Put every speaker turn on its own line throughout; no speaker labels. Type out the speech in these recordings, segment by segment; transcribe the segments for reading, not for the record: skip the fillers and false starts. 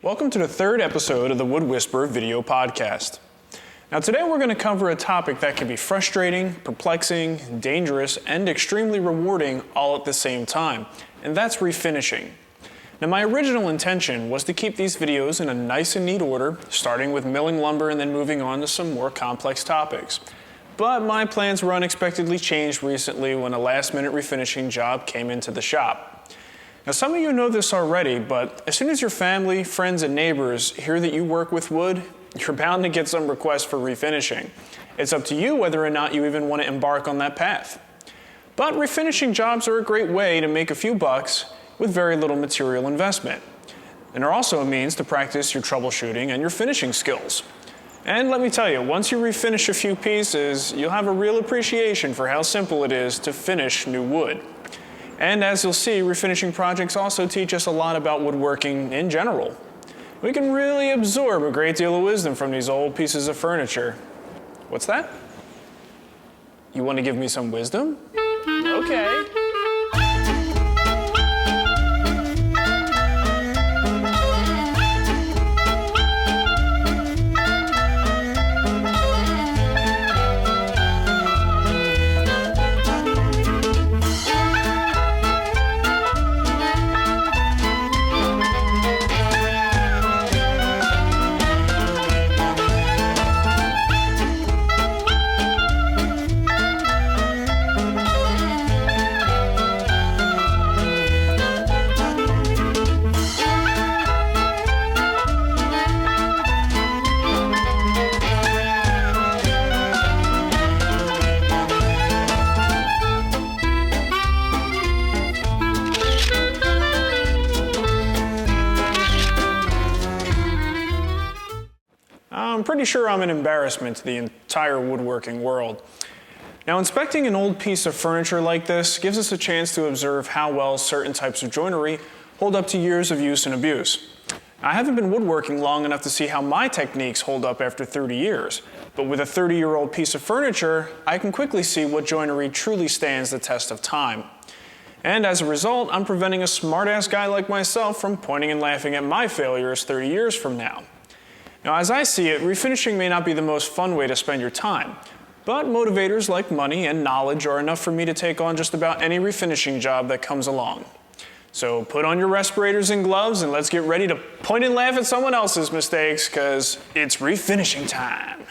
Welcome to the third episode of the Wood Whisperer video podcast. Now today we're going to cover a topic that can be frustrating, perplexing, dangerous, and extremely rewarding all at the same time, and that's refinishing. Now my original intention was to keep these videos in a nice and neat order, starting with milling lumber and then moving on to some more complex topics. But my plans were unexpectedly changed recently when a last-minute refinishing job came into the shop. Now some of you know this already, but as soon as your family, friends, and neighbors hear that you work with wood, you're bound to get some requests for refinishing. It's up to you whether or not you even want to embark on that path. But refinishing jobs are a great way to make a few bucks with very little material investment. And are also a means to practice your troubleshooting and your finishing skills. And let me tell you, once you refinish a few pieces, you'll have a real appreciation for how simple it is to finish new wood. And as you'll see, refinishing projects also teach us a lot about woodworking in general. We can really absorb a great deal of wisdom from these old pieces of furniture. What's that? You want to give me some wisdom? Okay. I'm pretty sure I'm an embarrassment to the entire woodworking world. Now, inspecting an old piece of furniture like this gives us a chance to observe how well certain types of joinery hold up to years of use and abuse. I haven't been woodworking long enough to see how my techniques hold up after 30 years, but with a 30-year-old piece of furniture, I can quickly see what joinery truly stands the test of time. And as a result, I'm preventing a smart-ass guy like myself from pointing and laughing at my failures 30 years from now. Now, as I see it, refinishing may not be the most fun way to spend your time, but motivators like money and knowledge are enough for me to take on just about any refinishing job that comes along. So put on your respirators and gloves and let's get ready to point and laugh at someone else's mistakes, because it's refinishing time.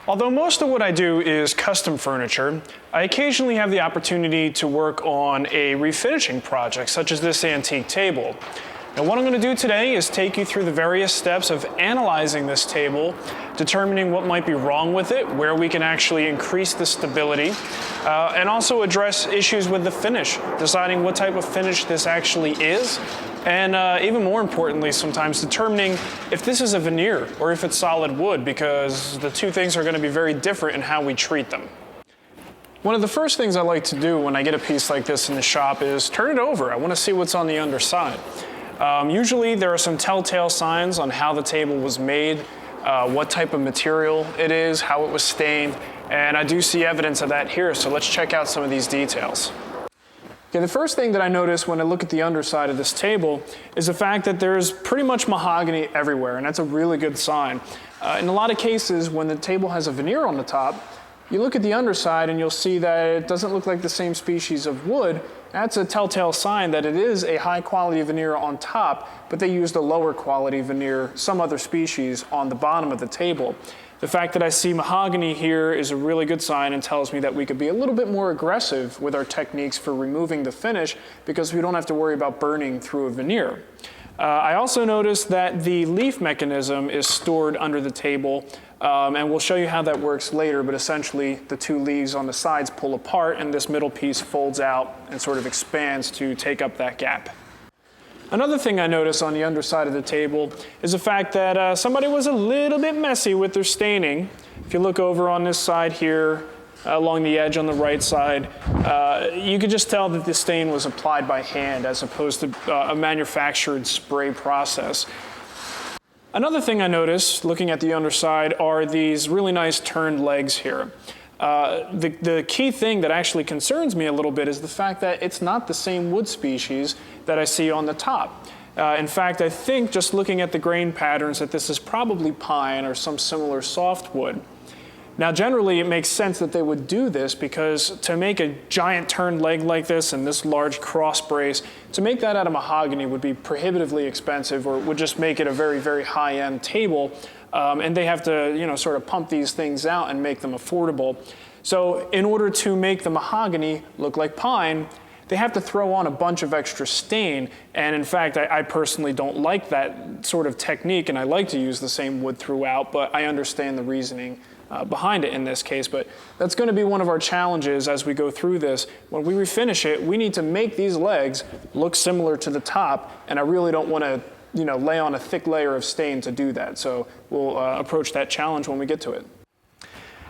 Although most of what I do is custom furniture, I occasionally have the opportunity to work on a refinishing project, such as this antique table. Now what I'm going to do today is take you through the various steps of analyzing this table, determining what might be wrong with it, where we can actually increase the stability, and also address issues with the finish, deciding what type of finish this actually is, and even more importantly, sometimes determining if this is a veneer or if it's solid wood, because the two things are going to be very different in how we treat them. One of the first things I like to do when I get a piece like this in the shop is turn it over. I want to see what's on the underside. Usually there are some telltale signs on how the table was made, what type of material it is, how it was stained, and I do see evidence of that here, so let's check out some of these details. Okay, the first thing that I notice when I look at the underside of this table is the fact that there's pretty much mahogany everywhere, and that's a really good sign. In a lot of cases, when the table has a veneer on the top, you look at the underside and you'll see that it doesn't look like the same species of wood. That's a telltale sign that it is a high quality veneer on top, but they used a lower quality veneer, some other species, on the bottom of the table. The fact that I see mahogany here is a really good sign and tells me that we could be a little bit more aggressive with our techniques for removing the finish, because we don't have to worry about burning through a veneer. I also noticed that the leaf mechanism is stored under the table, and we'll show you how that works later, but essentially the two leaves on the sides pull apart and this middle piece folds out and sort of expands to take up that gap. Another thing I noticed on the underside of the table is the fact that somebody was a little bit messy with their staining. If you look over on this side here, along the edge on the right side, you could just tell that the stain was applied by hand as opposed to a manufactured spray process. Another thing I noticed looking at the underside are these really nice turned legs here. The key thing that actually concerns me a little bit is the fact that it's not the same wood species that I see on the top. In fact, I think just looking at the grain patterns that this is probably pine or some similar softwood. Now, generally, it makes sense that they would do this because to make a giant turned leg like this and this large cross brace, to make that out of mahogany would be prohibitively expensive, or would just make it a very, very high-end table. And they have to, sort of pump these things out and make them affordable. So in order to make the mahogany look like pine, they have to throw on a bunch of extra stain. And in fact, I personally don't like that sort of technique, and I like to use the same wood throughout, but I understand the reasoning behind it in this case. But that's going to be one of our challenges as we go through this. When we refinish it, we need to make these legs look similar to the top, and I really don't want to lay on a thick layer of stain to do that. So we'll approach that challenge when we get to it.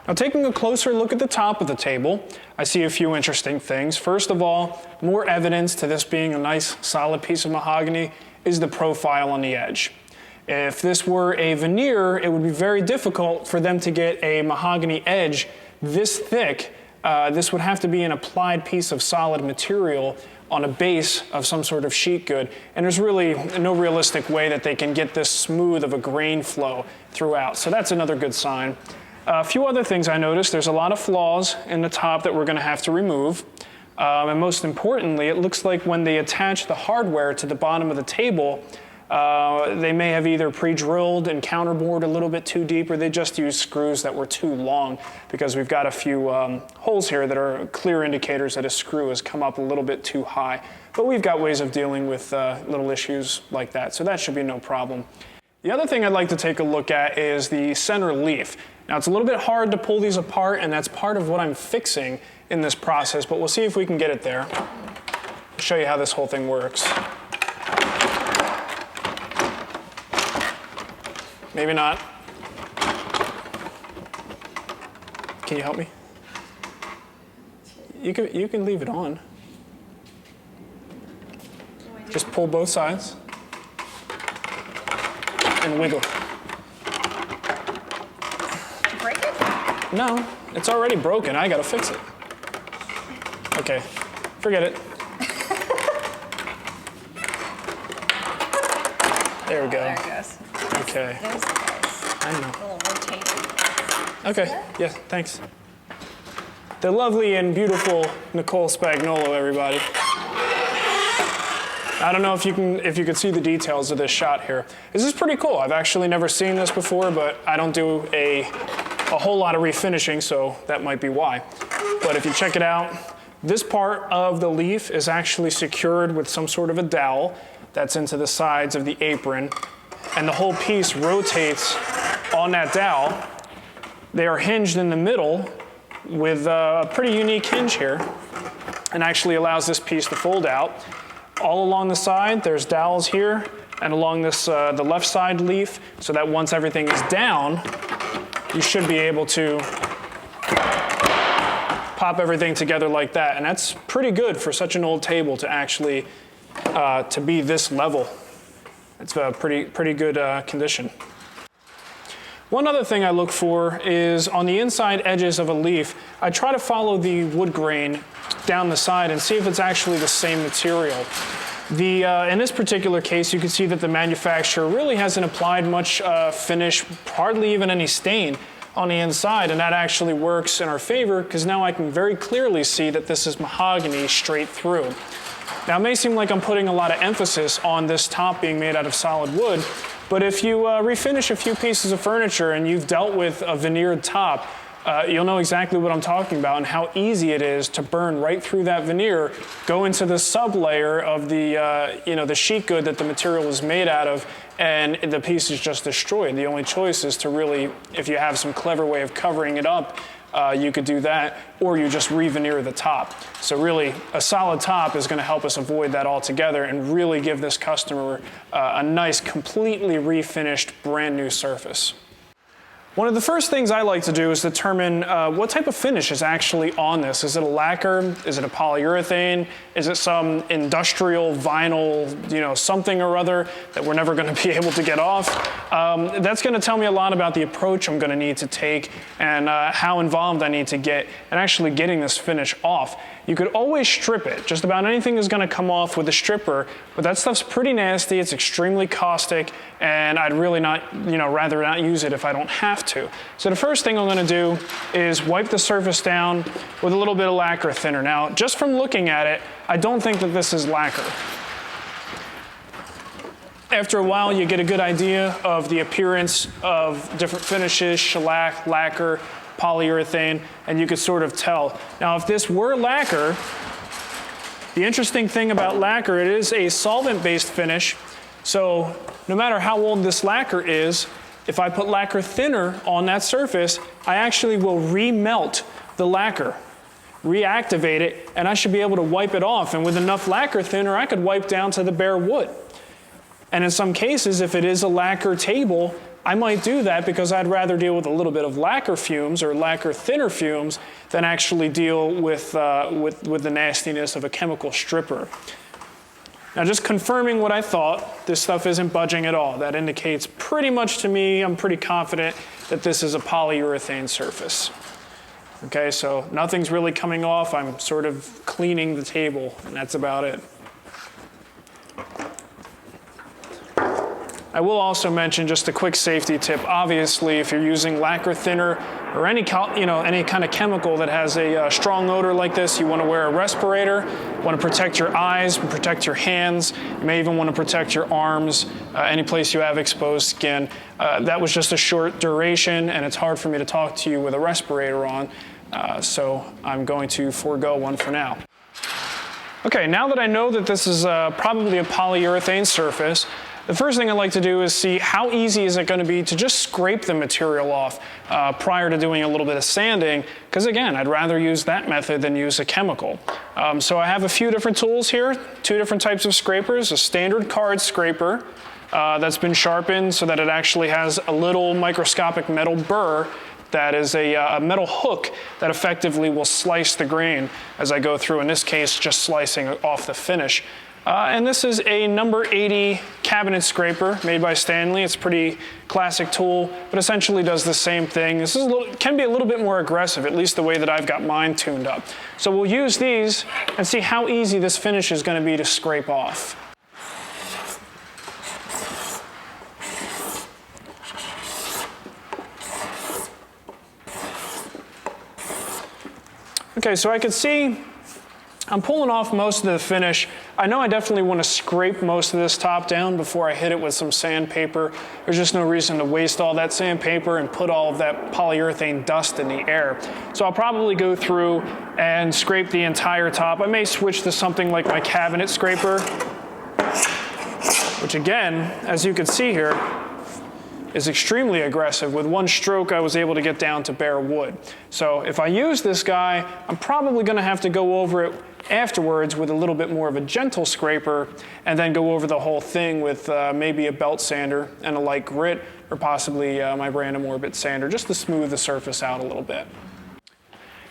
Now, taking a closer look at the top of the table, I see a few interesting things. First of all, more evidence to this being a nice solid piece of mahogany is the profile on the edge. If this were a veneer, it would be very difficult for them to get a mahogany edge this thick. This would have to be an applied piece of solid material on a base of some sort of sheet good, and there's really no realistic way that they can get this smooth of a grain flow throughout. So that's another good sign. A few other things I noticed: there's a lot of flaws in the top that we're going to have to remove. And most importantly, it looks like when they attach the hardware to the bottom of the table, they may have either pre-drilled and counterbored a little bit too deep, or they just used screws that were too long, because we've got a few holes here that are clear indicators that a screw has come up a little bit too high. But we've got ways of dealing with little issues like that, so that should be no problem. The other thing I'd like to take a look at is the center leaf. Now, it's a little bit hard to pull these apart, and that's part of what I'm fixing in this process, but we'll see if we can get it there. I'll show you how this whole thing works. Maybe not. Can you help me? You can leave it on. Just pull both sides and wiggle.
Break it?
No, it's already broken. I gotta fix it. Okay, forget it. There we go.
There it goes.
Okay.
There's the guys.
I know.
A little rotating.
Okay, yeah, thanks. The lovely and beautiful Nicole Spagnolo, everybody. I don't know if you can see the details of this shot here. This is pretty cool. I've actually never seen this before, but I don't do a whole lot of refinishing, so that might be why. But if you check it out, this part of the leaf is actually secured with some sort of a dowel that's into the sides of the apron, and the whole piece rotates on that dowel. They are hinged in the middle with a pretty unique hinge here, and actually allows this piece to fold out. All along the side, there's dowels here, and along this the left side leaf, so that once everything is down, you should be able to pop everything together like that. And that's pretty good for such an old table to actually to be this level. It's a pretty good condition. One other thing I look for is on the inside edges of a leaf, I try to follow the wood grain down the side and see if it's actually the same material. In this particular case, you can see that the manufacturer really hasn't applied much finish, hardly even any stain on the inside, and that actually works in our favor because now I can very clearly see that this is mahogany straight through. Now, it may seem like I'm putting a lot of emphasis on this top being made out of solid wood, but if you refinish a few pieces of furniture and you've dealt with a veneered top, you'll know exactly what I'm talking about and how easy it is to burn right through that veneer, go into the sublayer of the sheet good that the material is made out of, and the piece is just destroyed. The only choice is to really, if you have some clever way of covering it up, you could do that, or you just re-veneer the top. So really, a solid top is going to help us avoid that altogether and really give this customer a nice, completely refinished, brand new surface. One of the first things I like to do is determine what type of finish is actually on this. Is it a lacquer? Is it a polyurethane? Is it some industrial vinyl, something or other that we're never going to be able to get off? That's going to tell me a lot about the approach I'm going to need to take and how involved I need to get in actually getting this finish off. You could always strip it. Just about anything is going to come off with a stripper, but that stuff's pretty nasty. It's extremely caustic, and I'd really not, rather not use it if I don't have to. So the first thing I'm going to do is wipe the surface down with a little bit of lacquer thinner. Now, just from looking at it, I don't think that this is lacquer. After a while, you get a good idea of the appearance of different finishes, shellac, lacquer, polyurethane, and you could sort of tell. Now, if this were lacquer, the interesting thing about lacquer, it is a solvent-based finish, so no matter how old this lacquer is, if I put lacquer thinner on that surface, I actually will remelt the lacquer, reactivate it, and I should be able to wipe it off. And with enough lacquer thinner, I could wipe down to the bare wood. And in some cases, if it is a lacquer table, I might do that because I'd rather deal with a little bit of lacquer fumes or lacquer thinner fumes than actually deal with the nastiness of a chemical stripper. Now, just confirming what I thought, this stuff isn't budging at all. That indicates pretty much to me, I'm pretty confident that this is a polyurethane surface. Okay, so nothing's really coming off. I'm sort of cleaning the table, and that's about it. I will also mention just a quick safety tip. Obviously, if you're using lacquer thinner or any kind of chemical that has a strong odor like this, you want to wear a respirator. You want to protect your eyes, protect your hands. You may even want to protect your arms, any place you have exposed skin. That was just a short duration, and it's hard for me to talk to you with a respirator on, so I'm going to forego one for now. Okay, now that I know that this is probably a polyurethane surface, the first thing I like to do is see how easy is it going to be to just scrape the material off prior to doing a little bit of sanding, because again, I'd rather use that method than use a chemical. So I have a few different tools here, 2 different types of scrapers, a standard card scraper that's been sharpened so that it actually has a little microscopic metal burr that is a metal hook that effectively will slice the grain as I go through, in this case, just slicing off the finish. And this is a number 80 cabinet scraper made by Stanley. It's a pretty classic tool, but essentially does the same thing. This is can be a little bit more aggressive, at least the way that I've got mine tuned up. So we'll use these and see how easy this finish is going to be to scrape off. Okay, so I can see I'm pulling off most of the finish. I know I definitely want to scrape most of this top down before I hit it with some sandpaper. There's just no reason to waste all that sandpaper and put all of that polyurethane dust in the air. So I'll probably go through and scrape the entire top. I may switch to something like my cabinet scraper, which again, as you can see here, is extremely aggressive. With one stroke, I was able to get down to bare wood. So if I use this guy, I'm probably going to have to go over it afterwards with a little bit more of a gentle scraper and then go over the whole thing with maybe a belt sander and a light grit, or possibly my Random Orbit sander, just to smooth the surface out a little bit.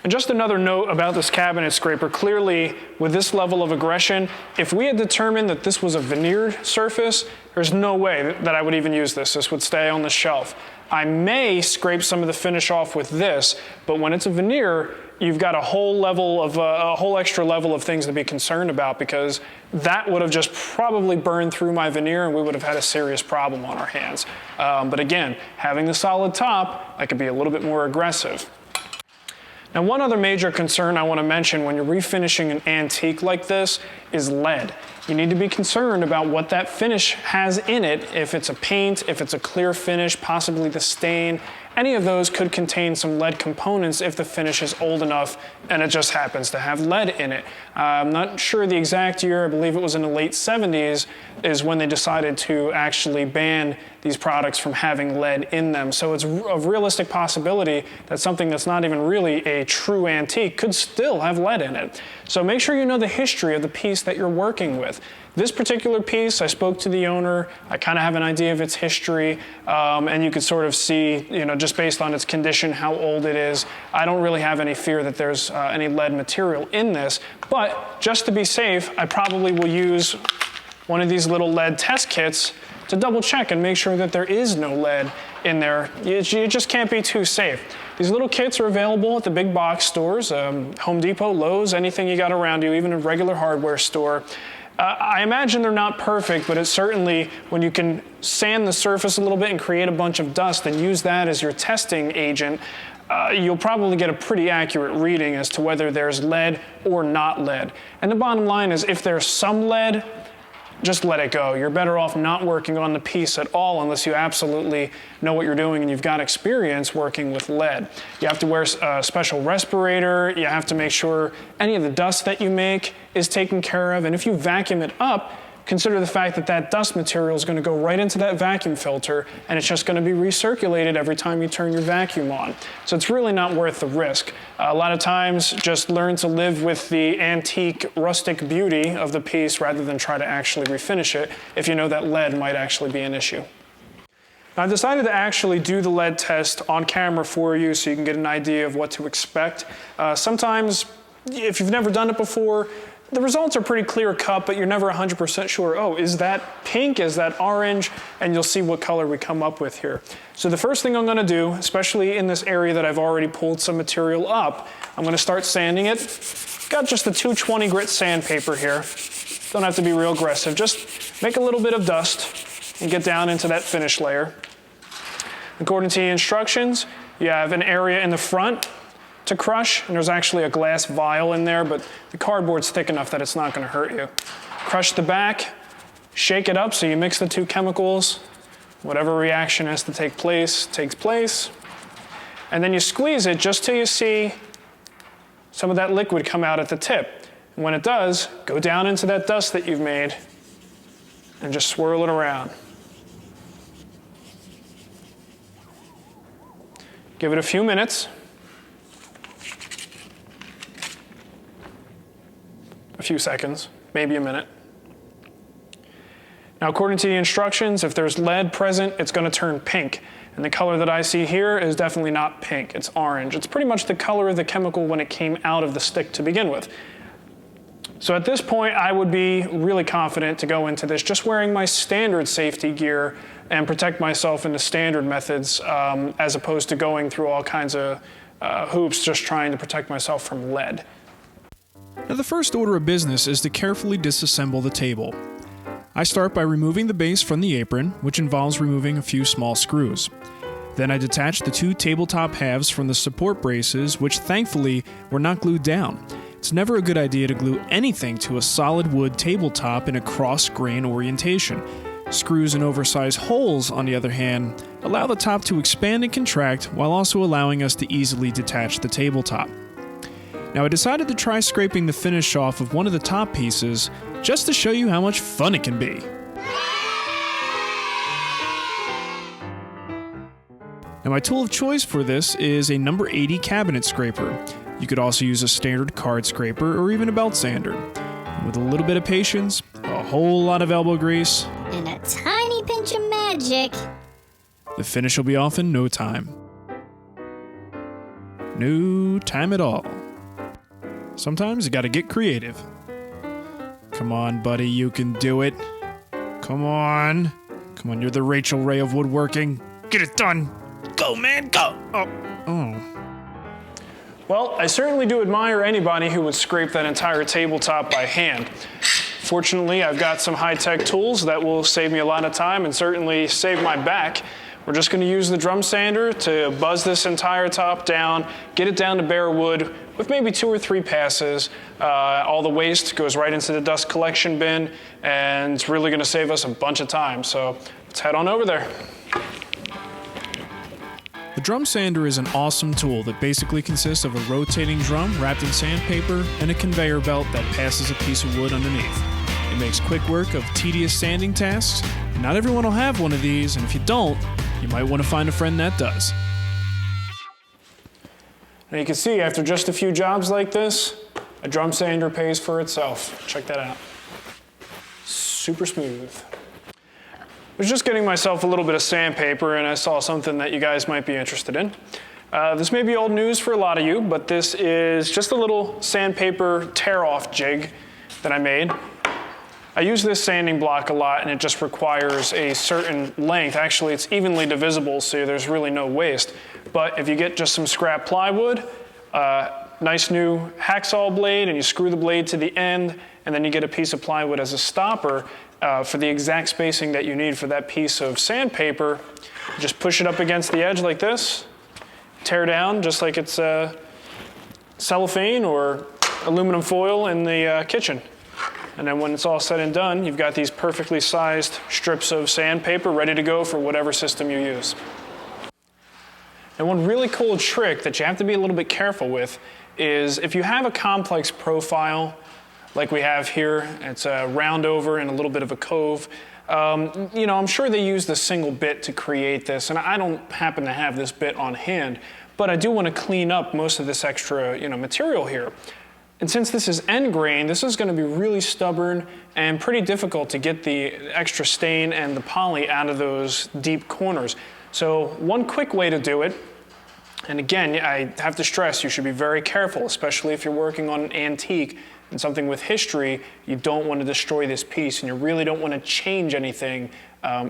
And just another note about this cabinet scraper, clearly with this level of aggression, if we had determined that this was a veneered surface, there's no way that I would even use this. This would stay on the shelf. I may scrape some of the finish off with this, but when it's a veneer, you've got a whole extra level of things to be concerned about, because that would have just probably burned through my veneer and we would have had a serious problem on our hands. But again, having the solid top, I could be a little bit more aggressive. Now, one other major concern I want to mention when you're refinishing an antique like this is lead. You need to be concerned about what that finish has in it. If it's a paint, if it's a clear finish, possibly the stain, any of those could contain some lead components if the finish is old enough and it just happens to have lead in it. I'm not sure the exact year, I believe it was in the late 70s, is when they decided to actually ban these products from having lead in them. So it's a realistic possibility that something that's not even really a true antique could still have lead in it. So make sure you know the history of the piece that you're working with. This particular piece, I spoke to the owner, I kind of have an idea of its history, and you could sort of see, just based on its condition, how old it is. I don't really have any fear that there's any lead material in this, but just to be safe, I probably will use one of these little lead test kits to double check and make sure that there is no lead in there. You just can't be too safe. These little kits are available at the big box stores, Home Depot, Lowe's, anything you got around you, even a regular hardware store. I imagine they're not perfect, but it's certainly when you can sand the surface a little bit and create a bunch of dust and use that as your testing agent, you'll probably get a pretty accurate reading as to whether there's lead or not lead. And the bottom line is, if there's some lead, just let it go. You're better off not working on the piece at all unless you absolutely know what you're doing and you've got experience working with lead. You have to wear a special respirator. You have to make sure any of the dust that you make is taken care of. And if you vacuum it up, consider the fact that that dust material is going to go right into that vacuum filter, and it's just going to be recirculated every time you turn your vacuum on. So it's really not worth the risk. A lot of times, just learn to live with the antique, rustic beauty of the piece rather than try to actually refinish it if you know that lead might actually be an issue. Now, I've decided to actually do the lead test on camera for you so you can get an idea of what to expect. Sometimes, if you've never done it before, the results are pretty clear cut, but you're never 100% sure, oh, is that pink, is that orange? And you'll see what color we come up with here. So the first thing I'm gonna do, especially in this area that I've already pulled some material up, I'm gonna start sanding it. Got just the 220 grit sandpaper here. Don't have to be real aggressive, just make a little bit of dust and get down into that finish layer. According to the instructions, you have an area in the front to crush, and there's actually a glass vial in there, but the cardboard's thick enough that it's not gonna hurt you. Crush the back, shake it up so you mix the two chemicals. Whatever reaction has to take place, takes place. And then you squeeze it just till you see some of that liquid come out at the tip. And when it does, go down into that dust that you've made and just swirl it around. Give it a few minutes. A few seconds, maybe a minute. Now, according to the instructions, if there's lead present, it's going to turn pink. And the color that I see here is definitely not pink, it's orange. It's pretty much the color of the chemical when it came out of the stick to begin with. So at this point, I would be really confident to go into this just wearing my standard safety gear and protect myself in the standard methods as opposed to going through all kinds of hoops just trying to protect myself from lead.
Now, the first order of business is to carefully disassemble the table. I start by removing the base from the apron, which involves removing a few small screws. Then I detach the two tabletop halves from the support braces, which thankfully were not glued down. It's never a good idea to glue anything to a solid wood tabletop in a cross-grain orientation. Screws and oversized holes, on the other hand, allow the top to expand and contract while also allowing us to easily detach the tabletop. Now, I decided to try scraping the finish off of one of the top pieces just to show you how much fun it can be. Now, my tool of choice for this is a number 80 cabinet scraper. You could also use a standard card scraper or even a belt sander. And with a little bit of patience, a whole lot of elbow grease,
and a tiny pinch of magic,
the finish will be off in no time. No time at all. Sometimes you gotta get creative. Come on, buddy, you can do it. Come on. Come on, you're the Rachel Ray of woodworking. Get it done. Go, man, go. Oh.
Well, I certainly do admire anybody who would scrape that entire tabletop by hand. Fortunately, I've got some high-tech tools that will save me a lot of time and certainly save my back. We're just going to use the drum sander to buzz this entire top down, get it down to bare wood with maybe 2 or 3 passes. All the waste goes right into the dust collection bin, and it's really going to save us a bunch of time. So let's head on over there.
The drum sander is an awesome tool that basically consists of a rotating drum wrapped in sandpaper and a conveyor belt that passes a piece of wood underneath. It makes quick work of tedious sanding tasks. Not everyone will have one of these, and if you don't, you might want to find a friend that does.
Now you can see after just a few jobs like this, a drum sander pays for itself. Check that out. super smooth. I was just getting myself a little bit of sandpaper and I saw something that you guys might be interested in. This may be old news for a lot of you, but this is just a little sandpaper tear-off jig that I made. I use this sanding block a lot and it just requires a certain length. Actually, it's evenly divisible, so there's really no waste. But if you get just some scrap plywood, nice new hacksaw blade, and you screw the blade to the end, and then you get a piece of plywood as a stopper for the exact spacing that you need for that piece of sandpaper. Just push it up against the edge like this, tear down just like it's cellophane or aluminum foil in the kitchen. And then when it's all said and done, you've got these perfectly sized strips of sandpaper ready to go for whatever system you use. And one really cool trick that you have to be a little bit careful with is if you have a complex profile like we have here, it's a round over and a little bit of a cove. You know, I'm sure they used a single bit to create this, and I don't happen to have this bit on hand, but I do want to clean up most of this extra, material here. And since this is end grain, this is going to be really stubborn and pretty difficult to get the extra stain and the poly out of those deep corners. So one quick way to do it, and again, I have to stress you should be very careful, especially if you're working on an antique and something with history. You don't want to destroy this piece and you really don't want to change anything.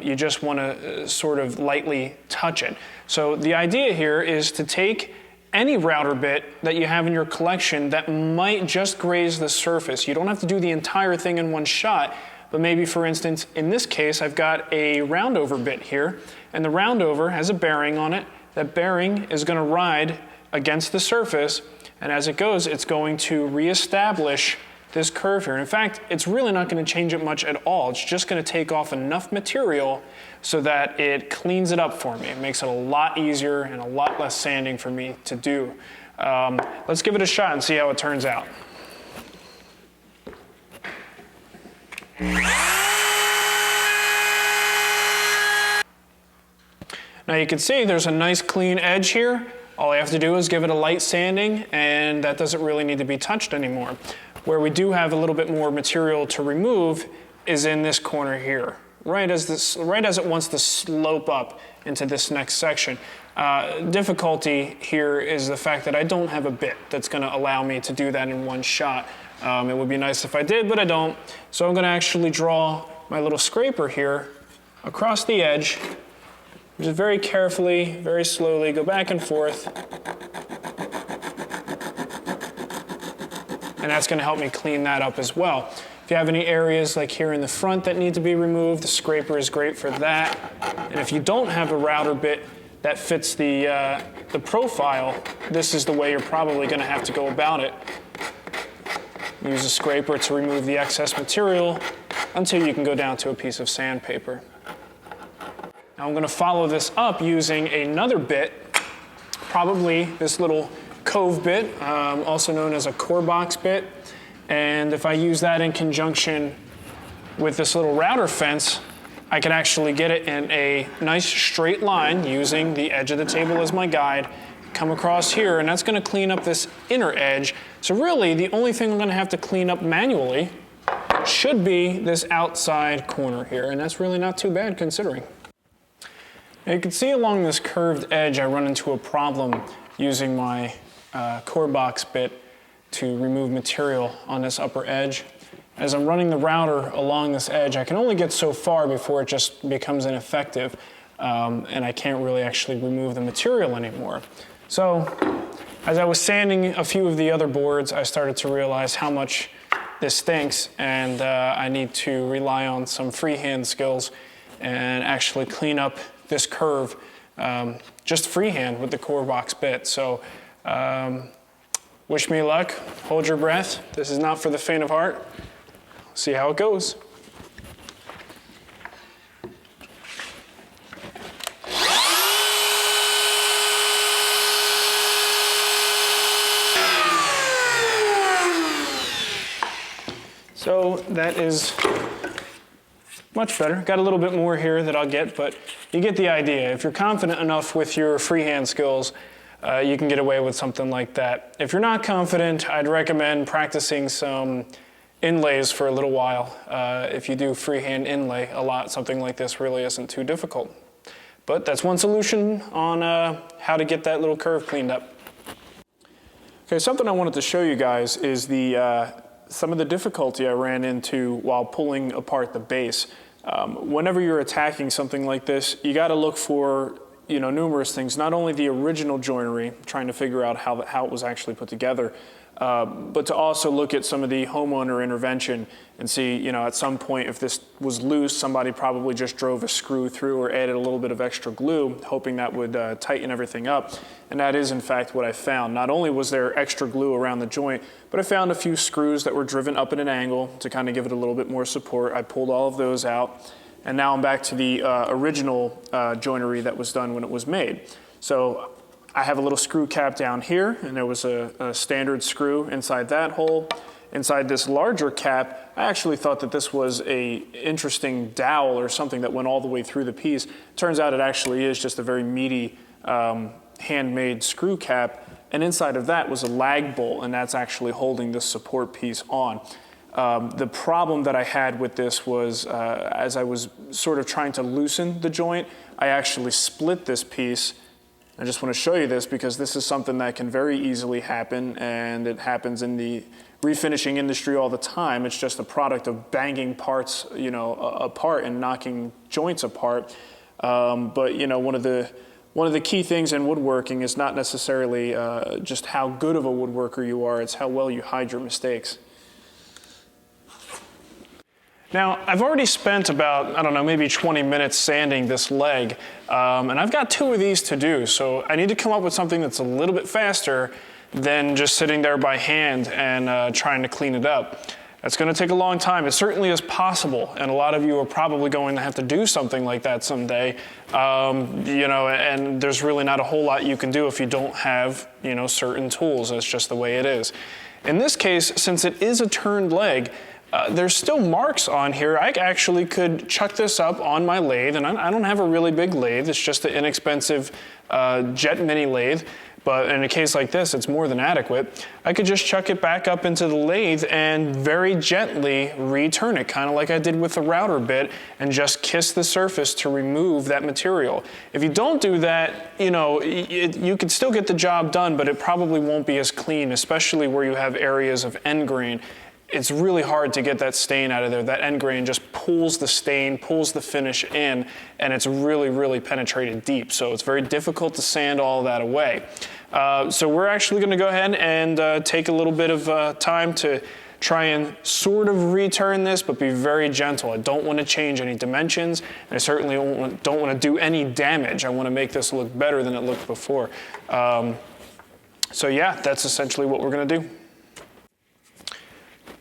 You just want to sort of lightly touch it. So the idea here is to take any router bit that you have in your collection that might just graze the surface. You don't have to do the entire thing in one shot, but maybe, for instance, in this case, I've got a roundover bit here, and the roundover has a bearing on it. That bearing is going to ride against the surface, and as it goes, it's going to reestablish this curve here. In fact, it's really not going to change it much at all. It's just going to take off enough material so that it cleans it up for me. It makes it a lot easier and a lot less sanding for me to do. Let's give it a shot and see how it turns out. Now you can see there's a nice clean edge here. All I have to do is give it a light sanding, and that doesn't really need to be touched anymore. Where we do have a little bit more material to remove is in this corner here, right as it wants to slope up into this next section. Difficulty here is the fact that I don't have a bit that's going to allow me to do that in one shot. It would be nice if I did, but I don't. So I'm going to actually draw my little scraper here across the edge. Just very carefully, very slowly, go back and forth. And that's going to help me clean that up as well. If you have any areas like here in the front that need to be removed, the scraper is great for that. And if you don't have a router bit that fits the profile, this is the way you're probably going to have to go about it. Use a scraper to remove the excess material until you can go down to a piece of sandpaper. Now I'm going to follow this up using another bit, probably this little cove bit, also known as a core box bit. And if I use that in conjunction with this little router fence, I can actually get it in a nice straight line using the edge of the table as my guide, come across here, and that's going to clean up this inner edge. So really, the only thing I'm going to have to clean up manually should be this outside corner here, and that's really not too bad considering. Now you can see along this curved edge, I run into a problem using my core box bit to remove material on this upper edge. As I'm running the router along this edge, I can only get so far before it just becomes ineffective, and I can't really actually remove the material anymore. So as I was sanding a few of the other boards, I started to realize how much this stinks, and I need to rely on some freehand skills and actually clean up this curve just freehand with the core box bit. So wish me luck, hold your breath. This is not for the faint of heart. See how it goes. So that is much better. Got a little bit more here that I'll get, but you get the idea. If you're confident enough with your freehand skills, you can get away with something like that. If you're not confident, I'd recommend practicing some inlays for a little while. If you do freehand inlay a lot, something like this really isn't too difficult. But that's one solution on how to get that little curve cleaned up. Okay, something I wanted to show you guys is some of the difficulty I ran into while pulling apart the base. Whenever you're attacking something like this, you got to look for numerous things. Not only the original joinery, trying to figure out how it was actually put together, but to also look at some of the homeowner intervention and see, at some point if this was loose, somebody probably just drove a screw through or added a little bit of extra glue, hoping that would tighten everything up. And that is in fact what I found. Not only was there extra glue around the joint, but I found a few screws that were driven up at an angle to kind of give it a little bit more support. I pulled all of those out, and now I'm back to the original joinery that was done when it was made. So I have a little screw cap down here, and there was a standard screw inside that hole. Inside this larger cap, I actually thought that this was a interesting dowel or something that went all the way through the piece. Turns out it actually is just a very meaty handmade screw cap, and inside of that was a lag bolt, and that's actually holding this support piece on. The problem that I had with this was as I was sort of trying to loosen the joint, I actually split this piece. I just want to show you this because this is something that can very easily happen, and it happens in the refinishing industry all the time. It's just a product of banging parts, apart and knocking joints apart. But one of the key things in woodworking is not necessarily just how good of a woodworker you are, it's how well you hide your mistakes. Now, I've already spent about, maybe 20 minutes sanding this leg, and I've got 2 of these to do, so I need to come up with something that's a little bit faster than just sitting there by hand and trying to clean it up. That's going to take a long time. It certainly is possible, and a lot of you are probably going to have to do something like that someday, and there's really not a whole lot you can do if you don't have, certain tools. That's just the way it is. In this case, since it is a turned leg, there's still marks on here. I actually could chuck this up on my lathe, and I don't have a really big lathe. It's just an inexpensive jet mini lathe, but in a case like this, it's more than adequate. I could just chuck it back up into the lathe and very gently return it, kind of like I did with the router bit, and just kiss the surface to remove that material. If you don't do that, you can still get the job done, but it probably won't be as clean, especially where you have areas of end grain. It's really hard to get that stain out of there. That end grain just pulls the stain, pulls the finish in, and it's really, really penetrated deep. So it's very difficult to sand all that away. So we're actually going to go ahead and take a little bit of time to try and sort of return this, but be very gentle. I don't want to change any dimensions, and I certainly don't want to do any damage. I want to make this look better than it looked before. So yeah, that's essentially what we're going to do.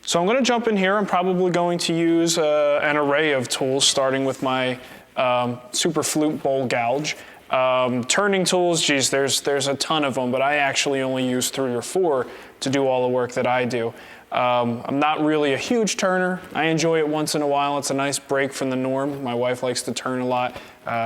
So I'm going to jump in here. I'm probably going to use an array of tools, starting with my super flute bowl gouge. Turning tools, geez, there's a ton of them, but I actually only use 3 or 4 to do all the work that I do. I'm not really a huge turner. I enjoy it once in a while. It's a nice break from the norm. My wife likes to turn a lot,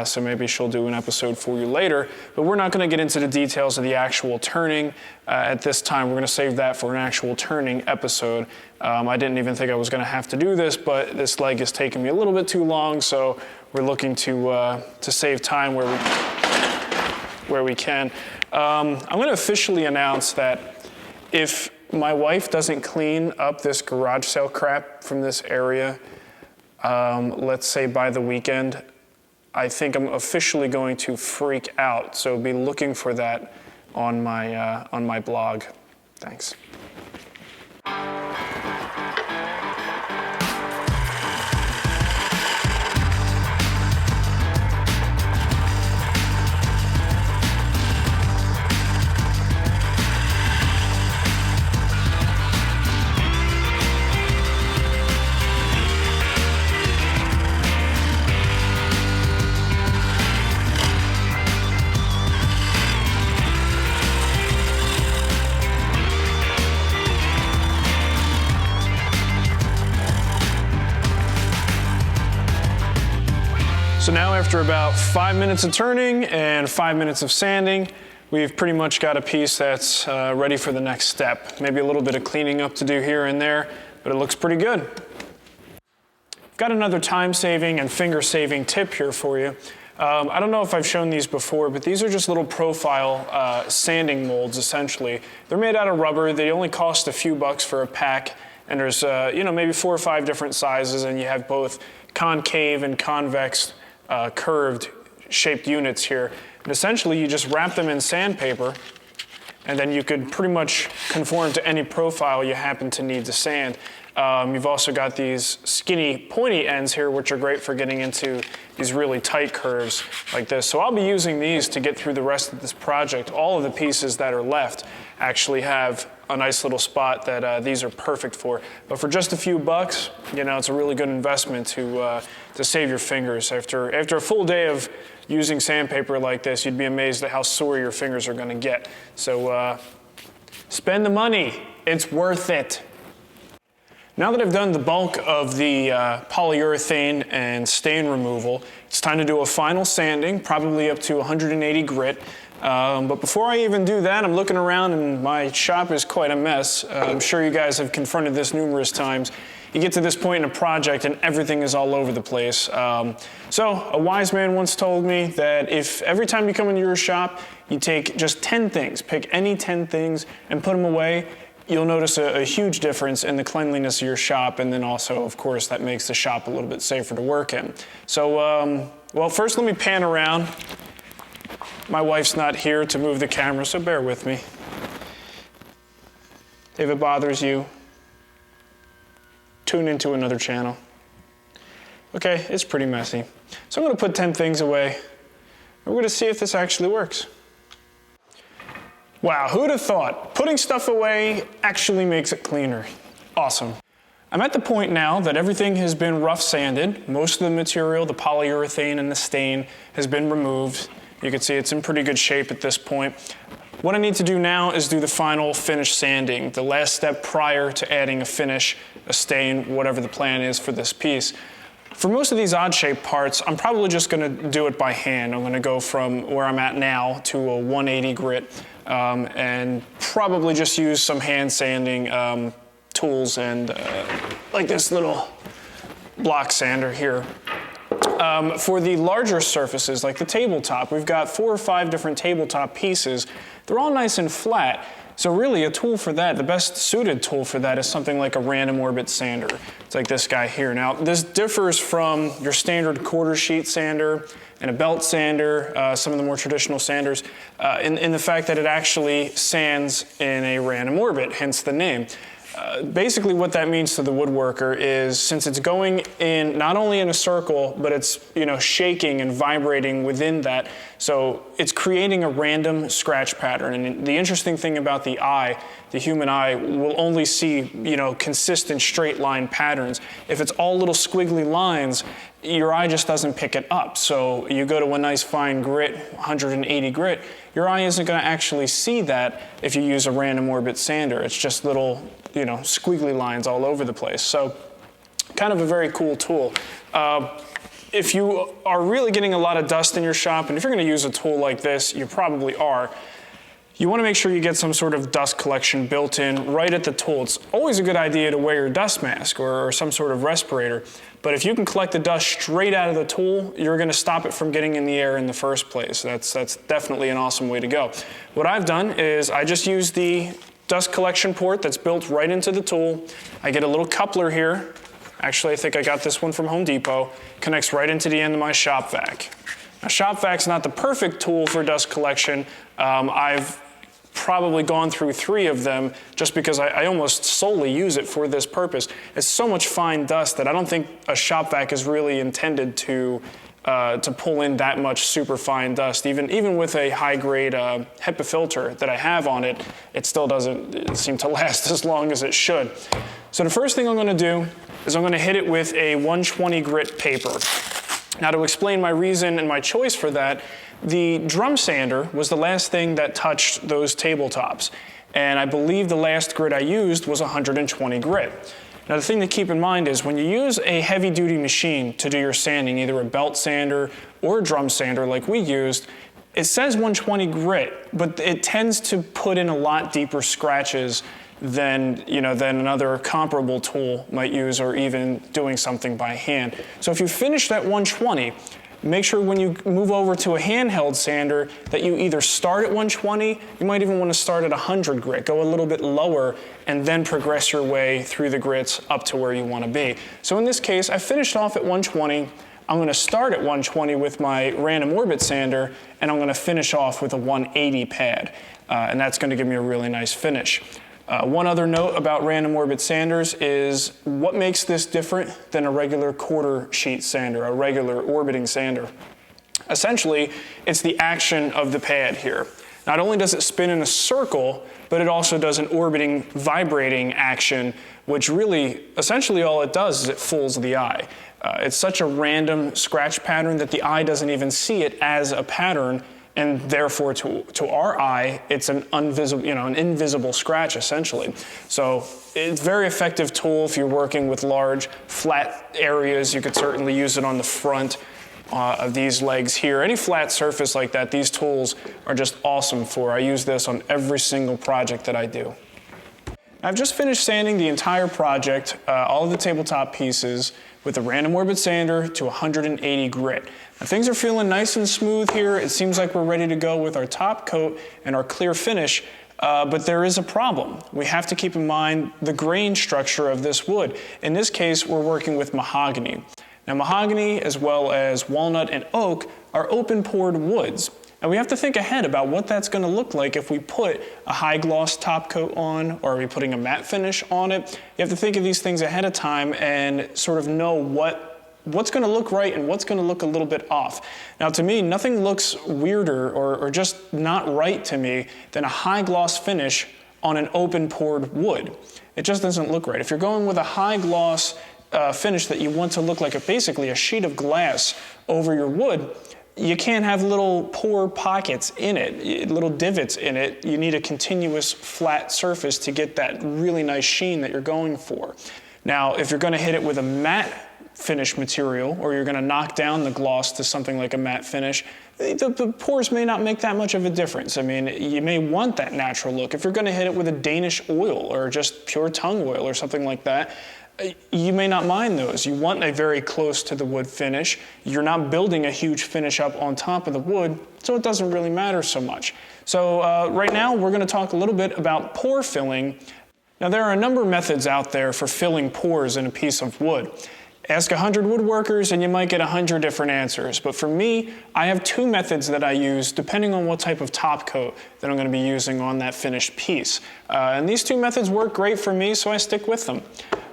so maybe she'll do an episode for you later. But we're not going to get into the details of the actual turning at this time. We're going to save that for an actual turning episode. I didn't even think I was going to have to do this, but this leg is taking me a little bit too long, so we're looking to save time where we can. I'm going to officially announce that if my wife doesn't clean up this garage sale crap from this area, let's say by the weekend, I think I'm officially going to freak out. So be looking for that on my blog. Thanks. So now after about 5 minutes of turning and 5 minutes of sanding, we've pretty much got a piece that's ready for the next step. Maybe a little bit of cleaning up to do here and there, but it looks pretty good. Got another time-saving and finger-saving tip here for you. I don't know if I've shown these before, but these are just little profile sanding molds, essentially. They're made out of rubber. They only cost a few bucks for a pack, and there's maybe 4 or 5 different sizes, and you have both concave and convex curved shaped units here. And essentially, you just wrap them in sandpaper, and then you could pretty much conform to any profile you happen to need to sand. You've also got these skinny, pointy ends here, which are great for getting into these really tight curves like this. So I'll be using these to get through the rest of this project. All of the pieces that are left actually have a nice little spot that these are perfect for. But for just a few bucks, it's a really good investment to save your fingers. After a full day of using sandpaper like this, you'd be amazed at how sore your fingers are going to get. So spend the money. It's worth it. Now that I've done the bulk of the polyurethane and stain removal, it's time to do a final sanding, probably up to 180 grit. But before I even do that, I'm looking around and my shop is quite a mess. I'm sure you guys have confronted this numerous times. You get to this point in a project and everything is all over the place. So a wise man once told me that if every time you come into your shop, you take just 10 things, pick any 10 things and put them away, you'll notice a huge difference in the cleanliness of your shop, and then also, of course, that makes the shop a little bit safer to work in. So, well, first let me pan around. My wife's not here to move the camera, so bear with me. If it bothers you, tune into another channel. Okay, it's pretty messy. So I'm gonna put 10 things away, and we're gonna see if this actually works. Wow, who'd have thought? Putting stuff away actually makes it cleaner. Awesome. I'm at the point now that everything has been rough sanded. Most of the material, the polyurethane and the stain, has been removed. You can see it's in pretty good shape at this point. What I need to do now is do the final finish sanding, the last step prior to adding a finish, a stain, whatever the plan is for this piece. For most of these odd-shaped parts, I'm probably just going to do it by hand. I'm going to go from where I'm at now to a 180 grit and probably just use some hand sanding tools and like this little block sander here. For the larger surfaces, like the tabletop, we've got 4 or 5 different tabletop pieces. They're all nice and flat. So really a tool for that, the best suited tool for that is something like a random orbit sander. It's like this guy here. Now this differs from your standard quarter sheet sander and a belt sander, some of the more traditional sanders, in the fact that it actually sands in a random orbit, hence the name. Basically what that means to the woodworker is since it's going in not only in a circle, but it's shaking and vibrating within that, so it's creating a random scratch pattern. And the interesting thing about the eye, the human eye, will only see consistent straight line patterns. If it's all little squiggly lines, your eye just doesn't pick it up. So you go to a nice fine grit, 180 grit, your eye isn't going to actually see that if you use a random orbit sander. It's just little squiggly lines all over the place. So kind of a very cool tool. If you are really getting a lot of dust in your shop, and if you're going to use a tool like this, you probably are, you want to make sure you get some sort of dust collection built in right at the tool. It's always a good idea to wear your dust mask or some sort of respirator, but if you can collect the dust straight out of the tool, you're going to stop it from getting in the air in the first place. That's definitely an awesome way to go. What I've done is I just use the dust collection port that's built right into the tool. I get a little coupler here. Actually, I think I got this one from Home Depot. Connects right into the end of my shop vac. Now, shop vac's not the perfect tool for dust collection. I've probably gone through 3 of them just because I almost solely use it for this purpose. It's so much fine dust that I don't think a shop vac is really intended to pull in that much super fine dust. Even with a high-grade HEPA filter that I have on it, it still doesn't seem to last as long as it should. So the first thing I'm going to do is I'm going to hit it with a 120 grit paper. Now to explain my reason and my choice for that, the drum sander was the last thing that touched those tabletops. And I believe the last grit I used was 120 grit. Now the thing to keep in mind is when you use a heavy duty machine to do your sanding, either a belt sander or a drum sander like we used, it says 120 grit, but it tends to put in a lot deeper scratches than another comparable tool might use, or even doing something by hand. So if you finished at 120, make sure when you move over to a handheld sander that you either start at 120, you might even want to start at 100 grit, go a little bit lower, and then progress your way through the grits up to where you want to be. So in this case, I finished off at 120. I'm going to start at 120 with my random orbit sander, and I'm going to finish off with a 180 pad, and that's going to give me a really nice finish. One other note about random orbit sanders is what makes this different than a regular quarter sheet sander, a regular orbiting sander. Essentially, it's the action of the pad here. Not only does it spin in a circle, but it also does an orbiting, vibrating action, which really, essentially all it does is it fools the eye. It's such a random scratch pattern that the eye doesn't even see it as a pattern, and therefore to our eye, it's an invisible scratch essentially. So it's a very effective tool if you're working with large flat areas. You could certainly use it on the front of these legs here. Any flat surface like that, these tools are just awesome for. I use this on every single project that I do. I've just finished sanding the entire project, all of the tabletop pieces, with a random orbit sander to 180 grit. Now, things are feeling nice and smooth here. It seems like we're ready to go with our top coat and our clear finish, but there is a problem. We have to keep in mind the grain structure of this wood. In this case, we're working with mahogany. Now, mahogany, as well as walnut and oak, are open-pored woods. And we have to think ahead about what that's going to look like if we put a high gloss top coat on, or are we putting a matte finish on it. You have to think of these things ahead of time and sort of know what's going to look right and what's going to look a little bit off. Now, to me, nothing looks weirder or just not right to me than a high gloss finish on an open pored wood. It just doesn't look right. If you're going with a high gloss finish that you want to look like basically a sheet of glass over your wood, you can't have little pore pockets in it, little divots in it. You need a continuous flat surface to get that really nice sheen that you're going for. Now, if you're going to hit it with a matte finish material, or you're going to knock down the gloss to something like a matte finish, the pores may not make that much of a difference. I mean, you may want that natural look. If you're going to hit it with a Danish oil or just pure tung oil or something like that, you may not mind those. You want a very close to the wood finish. You're not building a huge finish up on top of the wood, so it doesn't really matter so much. So right now we're going to talk a little bit about pore filling. Now, there are a number of methods out there for filling pores in a piece of wood. Ask 100 woodworkers and you might get 100 different answers. But for me, I have two methods that I use depending on what type of top coat that I'm going to be using on that finished piece. And these two methods work great for me, so I stick with them.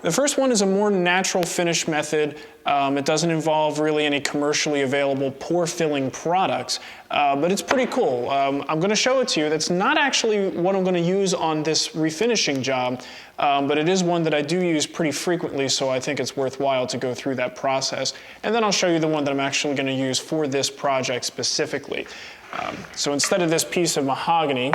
The first one is a more natural finish method. It doesn't involve really any commercially available pore filling products, but it's pretty cool. I'm going to show it to you. That's not actually what I'm going to use on this refinishing job, but it is one that I do use pretty frequently, so I think it's worthwhile to go through that process. And then I'll show you the one that I'm actually going to use for this project specifically. So instead of this piece of mahogany,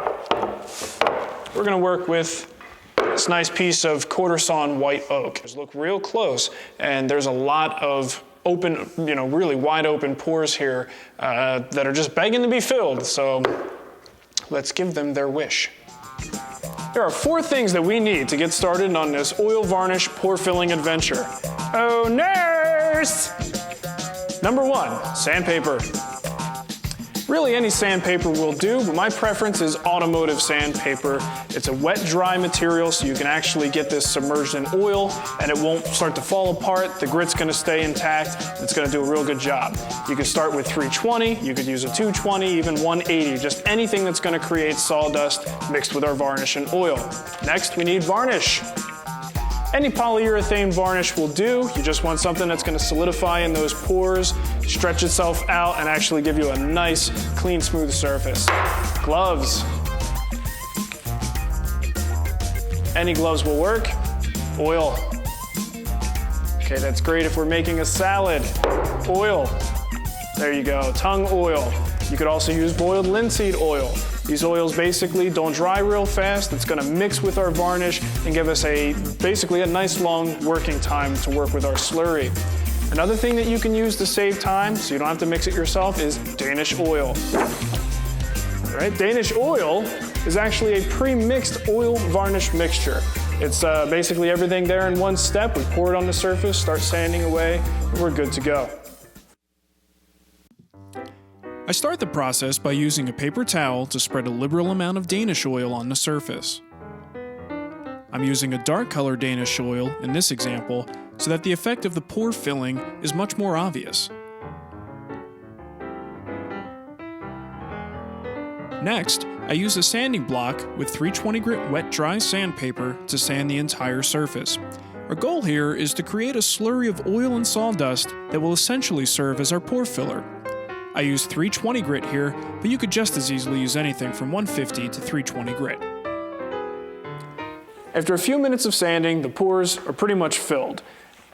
we're going to work with this nice piece of quarter sawn white oak. Just look real close, and there's a lot of open, really wide open pores here that are just begging to be filled. So let's give them their wish. There are 4 things that we need to get started on this oil varnish pore filling adventure. Oh, nurse! Number 1, sandpaper. Really, any sandpaper will do, but my preference is automotive sandpaper. It's a wet, dry material, so you can actually get this submerged in oil, and it won't start to fall apart. The grit's gonna stay intact. It's gonna do a real good job. You can start with 320, you could use a 220, even 180, just anything that's gonna create sawdust mixed with our varnish and oil. Next, we need varnish. Any polyurethane varnish will do. You just want something that's going to solidify in those pores, stretch itself out, and actually give you a nice, clean, smooth surface. Gloves. Any gloves will work. Oil. Okay, that's great if we're making a salad. Oil. There you go, tung oil. You could also use boiled linseed oil. These oils basically don't dry real fast. It's gonna mix with our varnish and give us basically a nice long working time to work with our slurry. Another thing that you can use to save time, so you don't have to mix it yourself, is Danish oil. All right, Danish oil is actually a pre-mixed oil varnish mixture. It's basically everything there in one step. We pour it on the surface, start sanding away, and we're good to go.
I start the process by using a paper towel to spread a liberal amount of Danish oil on the surface. I'm using a dark color Danish oil in this example so that the effect of the pore filling is much more obvious. Next, I use a sanding block with 320 grit wet dry sandpaper to sand the entire surface. Our goal here is to create a slurry of oil and sawdust that will essentially serve as our pore filler. I use 320 grit here, but you could just as easily use anything from 150 to 320 grit.
After a few minutes of sanding, the pores are pretty much filled.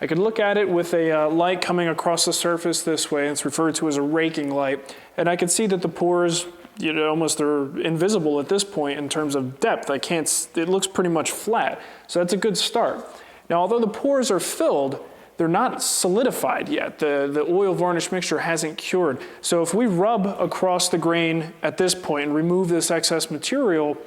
I could look at it with a light coming across the surface this way. It's referred to as a raking light. And I can see that the pores, almost are invisible at this point in terms of depth. It looks pretty much flat. So that's a good start. Now, although the pores are filled, they're not solidified yet. The oil varnish mixture hasn't cured. So if we rub across the grain at this point and remove this excess material,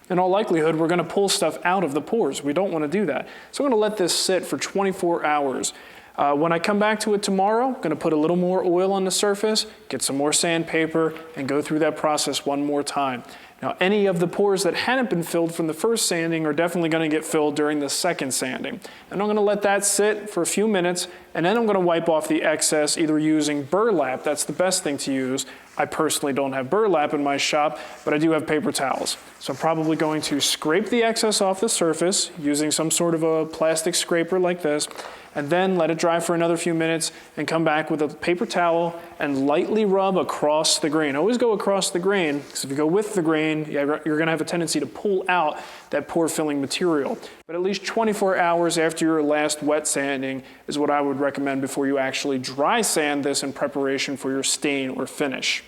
in all likelihood, we're gonna pull stuff out of the pores. We don't wanna do that. So I'm gonna let this sit for 24 hours. When I come back to it tomorrow, I'm gonna put a little more oil on the surface, get some more sandpaper, and go through that process one more time. Now, any of the pores that hadn't been filled from the first sanding are definitely gonna get filled during the second sanding. And I'm gonna let that sit for a few minutes, and then I'm gonna wipe off the excess either using burlap. That's the best thing to use. I personally don't have burlap in my shop, but I do have paper towels. So I'm probably going to scrape the excess off the surface using some sort of a plastic scraper like this, and then let it dry for another few minutes and come back with a paper towel and lightly rub across the grain. Always go across the grain, because if you go with the grain, you're gonna have a tendency to pull out that pore filling material. But at least 24 hours after your last wet sanding is what I would recommend before you actually dry sand this in preparation for your stain or finish.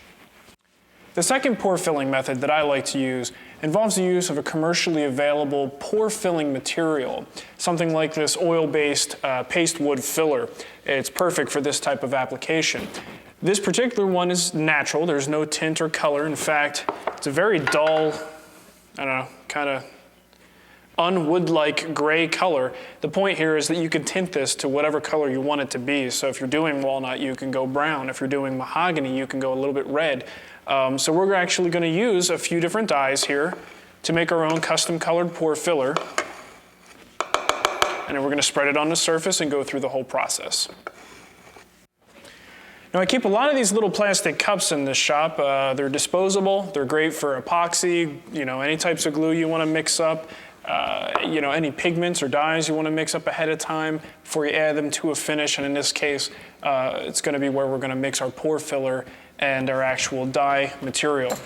The second pore filling method that I like to use involves the use of a commercially available pore filling material, something like this oil-based paste wood filler. It's perfect for this type of application. This particular one is natural. There's no tint or color. In fact, it's a very dull, kind of unwood-like gray color. The point here is that you can tint this to whatever color you want it to be. So if you're doing walnut, you can go brown. If you're doing mahogany, you can go a little bit red. So we're actually going to use a few different dyes here to make our own custom colored pore filler. And then we're going to spread it on the surface and go through the whole process. Now, I keep a lot of these little plastic cups in this shop. They're disposable. They're great for epoxy, any types of glue you want to mix up. Any pigments or dyes you want to mix up ahead of time before you add them to a finish. And in this case, it's going to be where we're going to mix our pore filler and our actual dye material.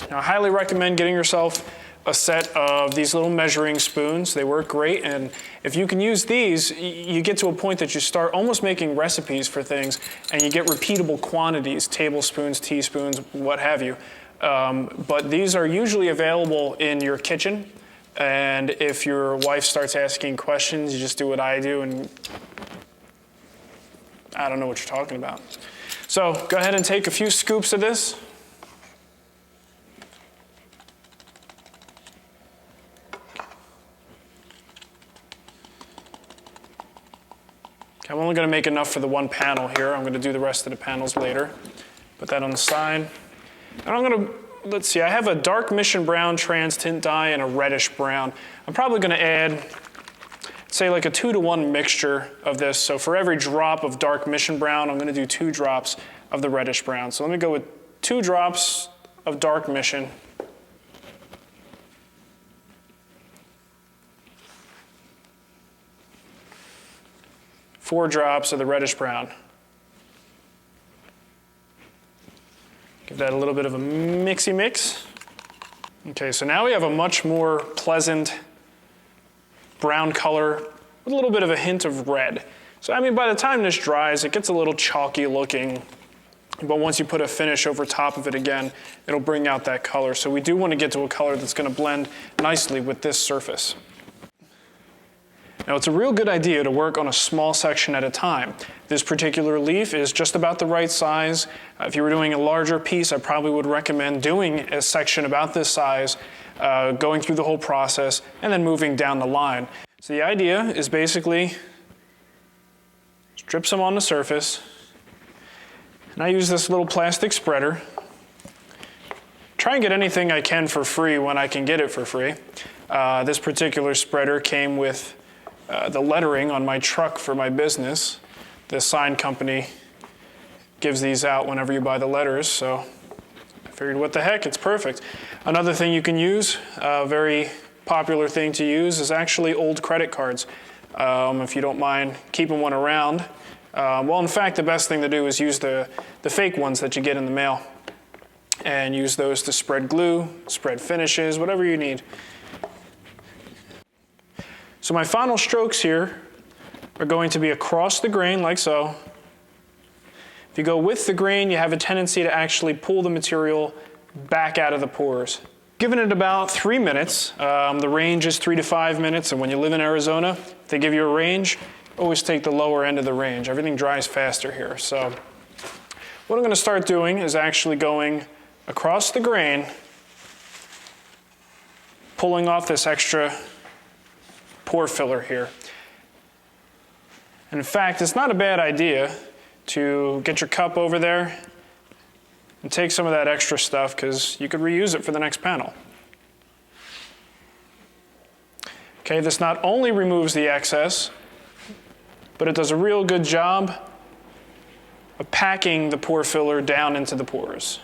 Now, I highly recommend getting yourself a set of these little measuring spoons. They work great, and if you can use these, you get to a point that you start almost making recipes for things, and you get repeatable quantities, tablespoons, teaspoons, what have you. But these are usually available in your kitchen, and if your wife starts asking questions, you just do what I do, and I don't know what you're talking about. So go ahead and take a few scoops of this. Okay, I'm only going to make enough for the one panel here. I'm going to do the rest of the panels later. Put that on the side. And I'm going to, let's see, I have a dark mission brown trans tint dye and a reddish brown. I'm probably going to add, say, like a 2-to-1 mixture of this. So for every drop of dark mission brown, I'm going to do 2 drops of the reddish brown. So let me go with 2 drops of dark mission. Four drops of the reddish brown. Give that a little bit of a mixy mix. Okay, so now we have a much more pleasant brown color with a little bit of a hint of red. So I mean, by the time this dries, it gets a little chalky looking, but once you put a finish over top of it again, it'll bring out that color. So we do want to get to a color that's going to blend nicely with this surface. Now it's a real good idea to work on a small section at a time. This particular leaf is just about the right size. If you were doing a larger piece, I probably would recommend doing a section about this size, going through the whole process, and then moving down the line. So the idea is basically strip some on the surface, and I use this little plastic spreader. Try and get anything I can for free when I can get it for free. This particular spreader came with the lettering on my truck for my business. The sign company gives these out whenever you buy the letters, so I figured what the heck, it's perfect. Another thing you can use, a very popular thing to use, is actually old credit cards. If you don't mind keeping one around. Well, in fact, the best thing to do is use the fake ones that you get in the mail, and use those to spread glue, spread finishes, whatever you need. So my final strokes here are going to be across the grain, like so. If you go with the grain, you have a tendency to actually pull the material back out of the pores. Giving it about 3 minutes. The range is 3 to 5 minutes, and when you live in Arizona, if they give you a range, always take the lower end of the range. Everything dries faster here. So what I'm going to start doing is actually going across the grain, pulling off this extra pore filler here. And in fact, it's not a bad idea to get your cup over there and take some of that extra stuff, because you could reuse it for the next panel. Okay, this not only removes the excess, but it does a real good job of packing the pore filler down into the pores.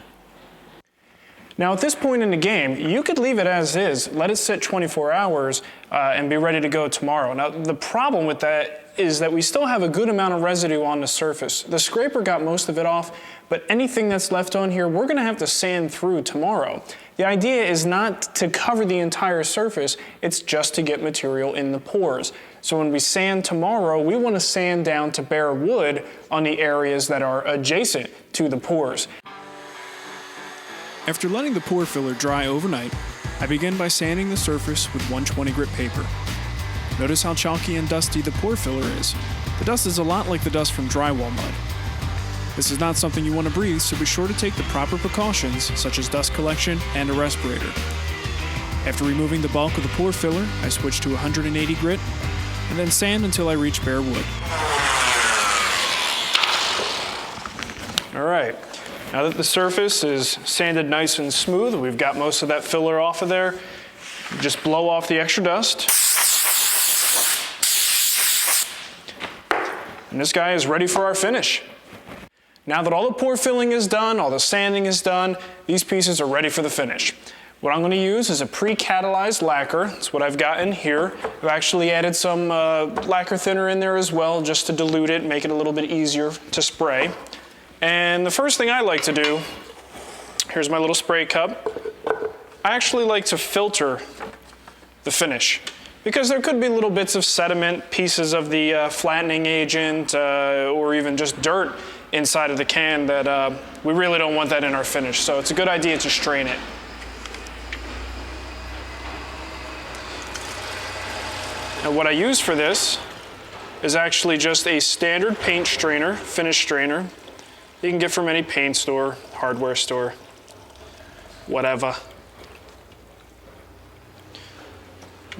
Now at this point in the game, you could leave it as is, let it sit 24 hours, and be ready to go tomorrow. Now the problem with that is that we still have a good amount of residue on the surface. The scraper got most of it off, but anything that's left on here, we're gonna have to sand through tomorrow. The idea is not to cover the entire surface, it's just to get material in the pores. So when we sand tomorrow, we wanna sand down to bare wood on the areas that are adjacent to the pores.
After letting the pore filler dry overnight, I begin by sanding the surface with 120 grit paper. Notice how chalky and dusty the pore filler is. The dust is a lot like the dust from drywall mud. This is not something you want to breathe, so be sure to take the proper precautions, such as dust collection and a respirator. After removing the bulk of the pore filler, I switch to 180 grit, and then sand until I reach bare wood.
All right. Now that the surface is sanded nice and smooth, we've got most of that filler off of there, just blow off the extra dust. And this guy is ready for our finish. Now that all the pore filling is done, all the sanding is done, these pieces are ready for the finish. What I'm going to use is a pre-catalyzed lacquer. That's what I've got in here. I've actually added some lacquer thinner in there as well, just to dilute it, make it a little bit easier to spray. And the first thing I like to do, here's my little spray cup. I actually like to filter the finish, because there could be little bits of sediment, pieces of the flattening agent, or even just dirt inside of the can that we really don't want that in our finish. So it's a good idea to strain it. And what I use for this is actually just a standard paint strainer, finish strainer. You can get from any paint store, hardware store, whatever.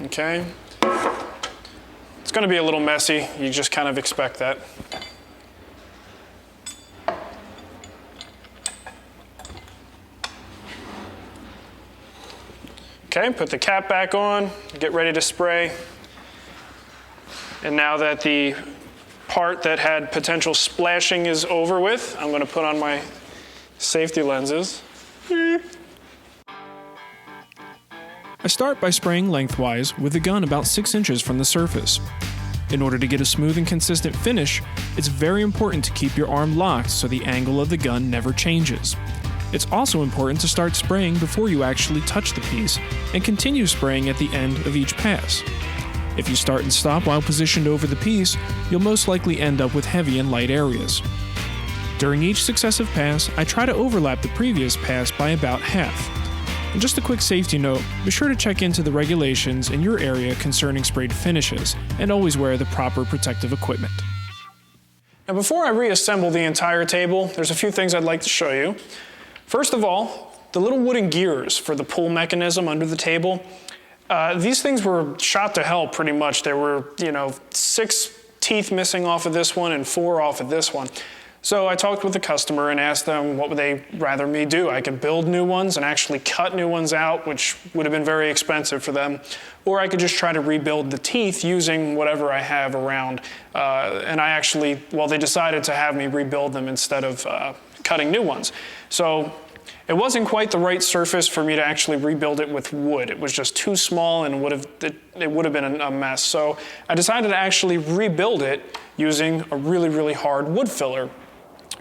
Okay. It's going to be a little messy. You just kind of expect that. Okay, put the cap back on, get ready to spray. And now that the part that had potential splashing is over with, I'm going to put on my safety lenses.
I start by spraying lengthwise with the gun about 6 inches from the surface. In order to get a smooth and consistent finish, it's very important to keep your arm locked so the angle of the gun never changes. It's also important to start spraying before you actually touch the piece, and continue spraying at the end of each pass. If you start and stop while positioned over the piece, you'll most likely end up with heavy and light areas. During each successive pass, I try to overlap the previous pass by about half. And just a quick safety note, be sure to check into the regulations in your area concerning sprayed finishes, and always wear the proper protective equipment.
Now before I reassemble the entire table, there's a few things I'd like to show you. First of all, the little wooden gears for the pull mechanism under the table, these things were shot to hell pretty much. There were, 6 teeth missing off of this one and 4 off of this one. So I talked with the customer and asked them what would they rather me do. I could build new ones and actually cut new ones out, which would have been very expensive for them, or I could just try to rebuild the teeth using whatever I have around. And I actually, they decided to have me rebuild them instead of cutting new ones. So it wasn't quite the right surface for me to actually rebuild it with wood. It was just too small and it would have been a mess. So I decided to actually rebuild it using a really, really hard wood filler.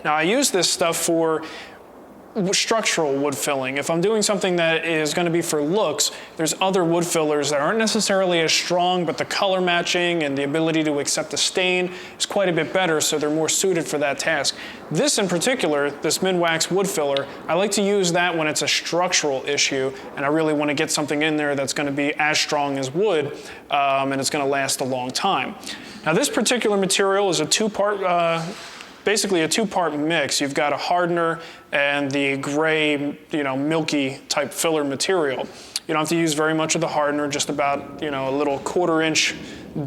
Now I use this stuff for structural wood filling. If I'm doing something that is going to be for looks, there's other wood fillers that aren't necessarily as strong, but the color matching and the ability to accept a stain is quite a bit better, so they're more suited for that task. This in particular, this Minwax wood filler, I like to use that when it's a structural issue and I really want to get something in there that's going to be as strong as wood and it's going to last a long time. Now this particular material is a basically a two-part mix. You've got a hardener and the gray, milky type filler material. You don't have to use very much of the hardener, just about, a little 1/4-inch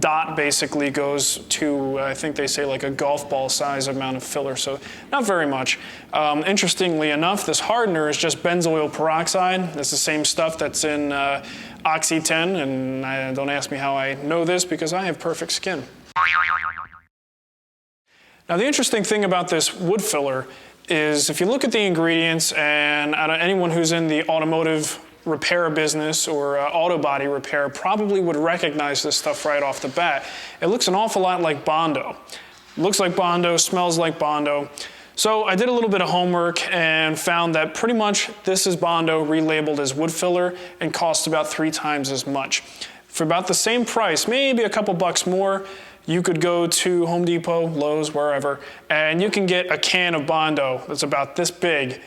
dot basically goes to, I think they say like a golf ball size amount of filler, so not very much. Interestingly enough, this hardener is just benzoyl peroxide. It's the same stuff that's in Oxy 10, and don't ask me how I know this because I have perfect skin. Now the interesting thing about this wood filler is if you look at the ingredients, and anyone who's in the automotive repair business or auto body repair probably would recognize this stuff right off the bat. It looks an awful lot like Bondo. It looks like Bondo, smells like Bondo. So I did a little bit of homework and found that pretty much this is Bondo relabeled as wood filler and costs about 3 times as much. For about the same price, maybe a couple bucks more, you could go to Home Depot, Lowe's, wherever, and you can get a can of Bondo that's about this big.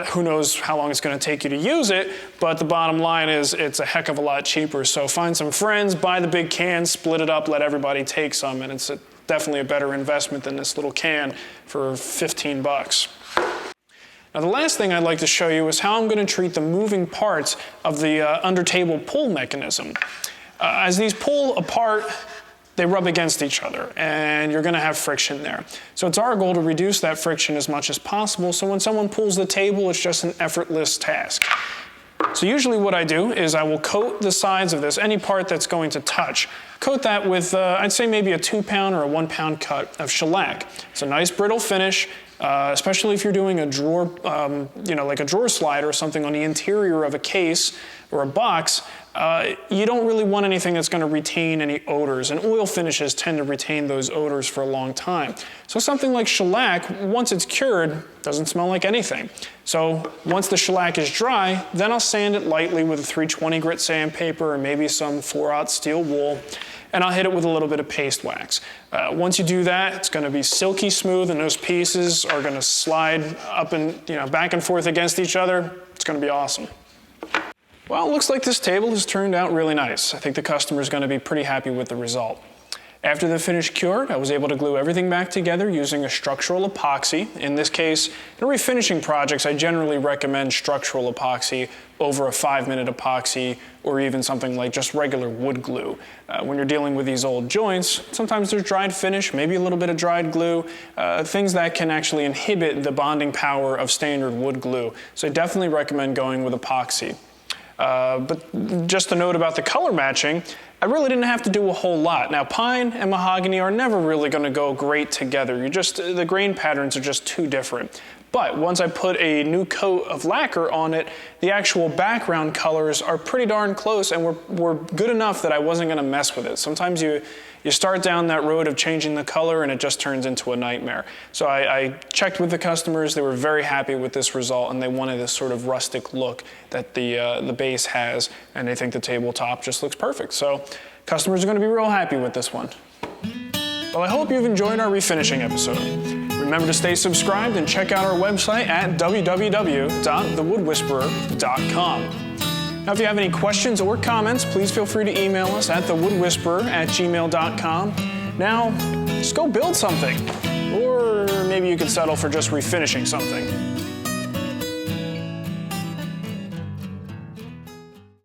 Who knows how long it's going to take you to use it, but the bottom line is it's a heck of a lot cheaper. So find some friends, buy the big can, split it up, let everybody take some, and it's definitely a better investment than this little can for 15 bucks. Now the last thing I'd like to show you is how I'm going to treat the moving parts of the under-table pull mechanism. As these pull apart, they rub against each other and you're going to have friction there. So it's our goal to reduce that friction as much as possible, so when someone pulls the table, it's just an effortless task. So usually what I do is I will coat the sides of this, any part that's going to touch. Coat that with, I'd say maybe a 2-pound or a 1-pound cut of shellac. It's a nice brittle finish, especially if you're doing a drawer, like a drawer slide or something on the interior of a case or a box. You don't really want anything that's going to retain any odors, and oil finishes tend to retain those odors for a long time. So something like shellac, once it's cured, doesn't smell like anything. So once the shellac is dry, then I'll sand it lightly with a 320 grit sandpaper or maybe some 4/0 steel wool, and I'll hit it with a little bit of paste wax. Once you do that, it's going to be silky smooth, and those pieces are going to slide up and back and forth against each other. It's going to be awesome. Well, it looks like this table has turned out really nice. I think the customer is going to be pretty happy with the result. After the finish cured, I was able to glue everything back together using a structural epoxy. In this case, in refinishing projects, I generally recommend structural epoxy over a 5-minute epoxy or even something like just regular wood glue. When you're dealing with these old joints, sometimes there's dried finish, maybe a little bit of dried glue, things that can actually inhibit the bonding power of standard wood glue. So I definitely recommend going with epoxy. But just a note about the color matching, I really didn't have to do a whole lot. Now, pine and mahogany are never really going to go great together. The grain patterns are just too different. But once I put a new coat of lacquer on it, the actual background colors are pretty darn close and were good enough that I wasn't going to mess with it. Sometimes you start down that road of changing the color and it just turns into a nightmare. So I checked with the customers. They were very happy with this result and they wanted this sort of rustic look that the base has, and they think the tabletop just looks perfect. So customers are going to be real happy with this one. Well, I hope you've enjoyed our refinishing episode. Remember to stay subscribed and check out our website at www.thewoodwhisperer.com. Now, if you have any questions or comments, please feel free to email us at thewoodwhisperer@gmail.com. Now, just go build something. Or maybe you could settle for just refinishing something.